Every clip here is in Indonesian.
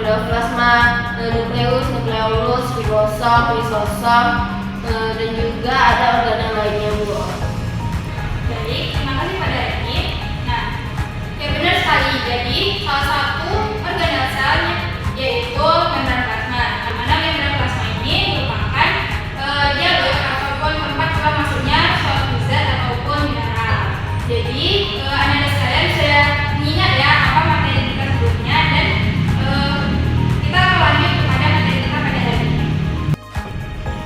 endoplasma, nukleus, nukleolus, ribosom, lisosom, dan juga ada organ lainnya, Bu. Baik, terima kasih Pak Dargi. Nah, ya benar sekali. Jadi salah satu organ dasar yaitu membran plasma. Di mana membran plasma ini merupakan jalur ataupun tempat keluar masuknya suatu zat ataupun mineral. Jadi anak-anak sekalian sudah mengingat ya apa materi kita sebelumnya, dan kita akan lanjut kepada materi kita pada hari ini.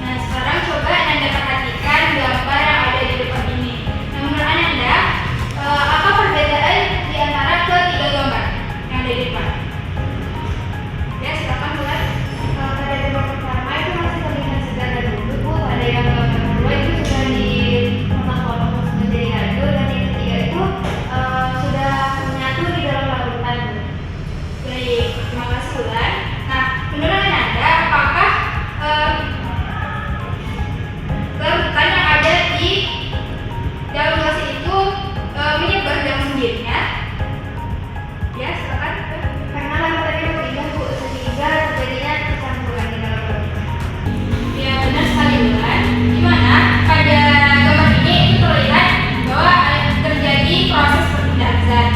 Nah, sekarang coba Anda perhatikan gambar yang ada di depan ini. Nah, menurut Anda, apa perbedaan di antara ketiga gambar yang ada di depan? Ya, silakan mulai. Pada gambar pertama itu masih terlihat segar dan lembut, Bu. Pada yang gambar kedua itu sudah dipotong potong menjadi gadu, dan yang ketiga itu sudah menyatu di dalam larutan, Bu. Baik, terima kasih Ulan. Nah, menurut Anda, apakah larutan yang ada di dalam gelas itu menyebar dengan sendirinya? Ya, silakan. Karena larutannya berpindah, Bu, sehingga terjadinya percampuran di dalam larutan. Ya, benar sekali Ulan. Di mana pada gambar ini itu terlihat bahwa terjadi proses perpindahan zat.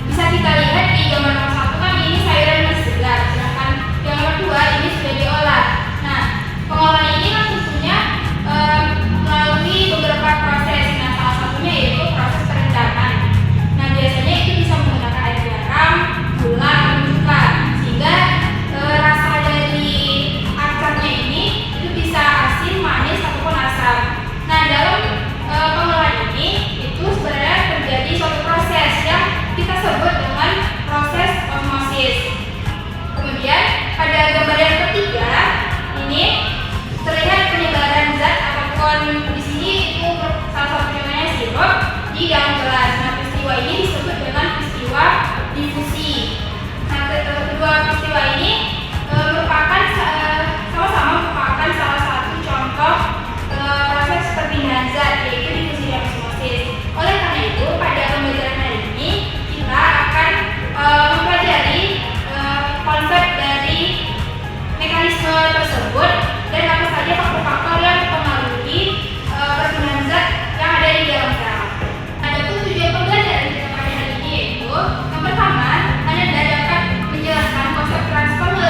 Bisa kita lihat di gambar nomor 1 kan ini sayuran masih segar, sedangkan yang nomor 2 ini sudah diolah. Nah, pengolahan ini kan tentunya melalui beberapa proses. Nah, salah satunya yaitu proses perendaman. Nah, biasanya itu bisa menggunakan air garam, gula, dan cuka, sehingga rasa dari acarnya ini itu bisa asin, manis, ataupun asam. Nah, dalam pengolahan ini itu sebenarnya terjadi suatu proses yang kita sebut dengan proses osmosis. Kemudian pada gambar yang ketiga ini terlihat penyebaran zat ataupun di sini itu salah satu contohnya sirup di dalam gelas. Nah, peristiwa ini disebut dengan peristiwa difusi. Nah, kedua peristiwa ini merupakan sama-sama merupakan salah satu contoh proses perpindahan zat, yaitu difusi dan osmosis. Oleh karena itu, pada pembelajaran hari ini kita akan mempelajari konsep dari mekanisme tersebut dan apa saja faktor-faktor yang mempengaruhi perpindahan zat yang ada di dalam sel. Adapun tujuan pembelajaran kita pada hari ini yaitu yang pertama, Anda dapat menjelaskan konsep transformasi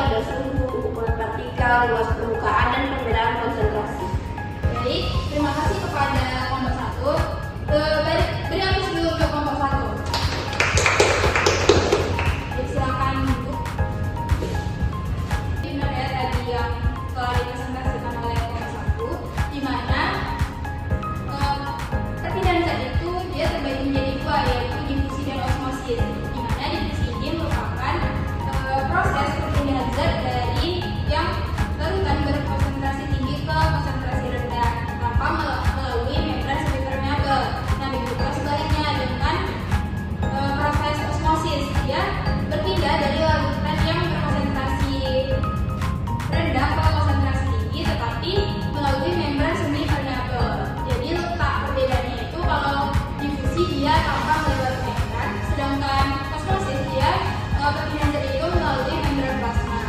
ada suhu, ukuran partikel, luas permukaan, dan perbedaan konsentrasi. Baik, terima kasih kepada kelompok 1. Beri aplaus dulu untuk kelompok 1. Silakan duduk. Benar ya tadi yang telah dipresentasikan oleh kelompok 1, di mana perpindahan zat itu dia terbagi menjadi dua, yaitu difusi dan osmosis. Di mana difusi ini merupakan proses perpindahan zat dari yang larutan berkonsentrasi tinggi ke konsentrasi rendah tanpa melalui membran semipermeabel. Nah, begitu sebaliknya dengan proses osmosis, dia berpindah dari larutan yang berkonsentrasi rendah ke konsentrasi tinggi tetapi melalui membran semipermeabel. Jadi letak perbedaannya itu kalau difusi dia tanpa melewati membran, sedangkan osmosis dia perpindahan zat itu melalui membran plasma.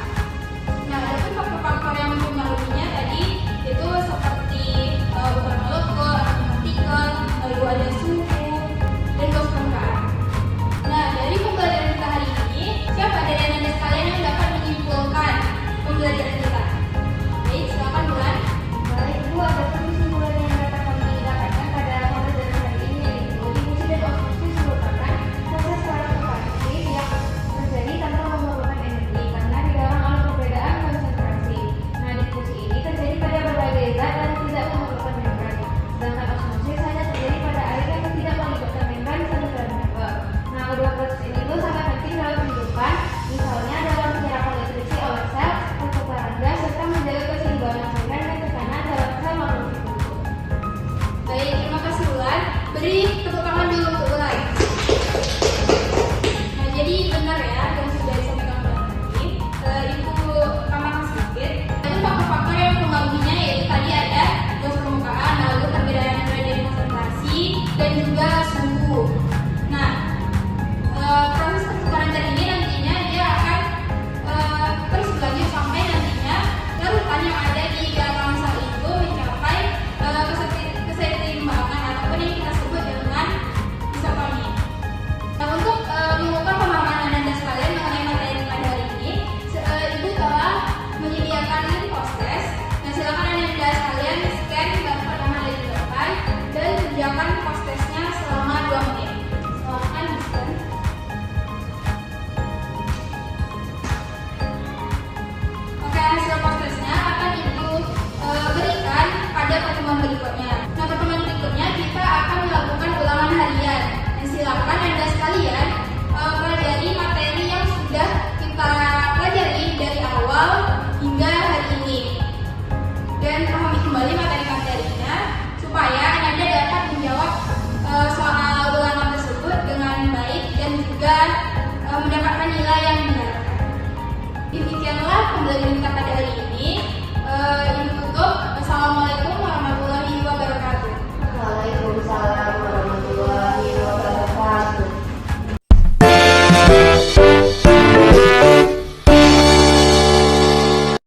Nah, ada pun faktor-faktor yang mempengaruhinya tadi itu seperti ukuran molekul, partikel, lalu ada suhu dan gas permukaan. Nah, dari pembelajaran kita hari ini, siapa dari anda sekalian yang dapat menyimpulkan pembelajaran kita? Baik, silakan Bulan. Baik Bu, ada kesimpulan yang dapat kami dapatkan pada pembelajaran hari ini, yaitu difusi dan osmosis merupakan proses reaksi yang terjadi tanpa memerlukan energi karena didorong oleh perbedaan konsentrasi. Nah, difusi ini terjadi pada berbagai zat dan tidak memerlukan membran, sedangkan osmosis hanya terjadi pada air yang tidak melibatkan membran semipermeabel. Nah, kedua proses ini tuh sangat penting dalam kehidupan, misalnya dalam penyerapan nutrisi oleh sel, pertukaran gas, serta menjaga keseimbangan cairan dan tekanan dalam sel makhluk hidup. Baik, terima kasih Bulan. Beri tepuk tangan dulu untuk Bulan. Nah, jadi benar ya yang sudah disampaikan Bulan tadi. Itu tambahkan sedikit. Ada faktor-faktor yang mempengaruhinya, yaitu tadi ada gas permukaan, lalu perbedaan derajat konsentrasi, dan juga suhu. Nah, proses pertukaran zat ini nantinya dia akan terus berlanjut sampai nantinya larutan yang ada di dalam sel itu mencapai keseimbangan ataupun yang kita sebut dengan isotoni. Nah, untuk mengukur pemahaman anda sekalian mengenai materi pada hari ini, ibu telah menyediakan link proses. Nah, silakan anda sekalian scan barcode yang ada di depan dan kerjakan prosesnya selama 2 menit. Silakan di-scan. Oke, hasil prosesnya akan ibu berikan pada pertemuan berikutnya. Nah, pertemuan berikutnya kita akan melakukan ulangan harian. Dan silakan anda sekalian pelajari materi yang sudah kita pelajari dari awal hingga hari ini. Dan pahami kembali materi-materinya supaya anda dapat menjawab soal ulangan tersebut dengan baik dan juga mendapatkan nilai yang benar. Demikianlah pembelajaran kita pada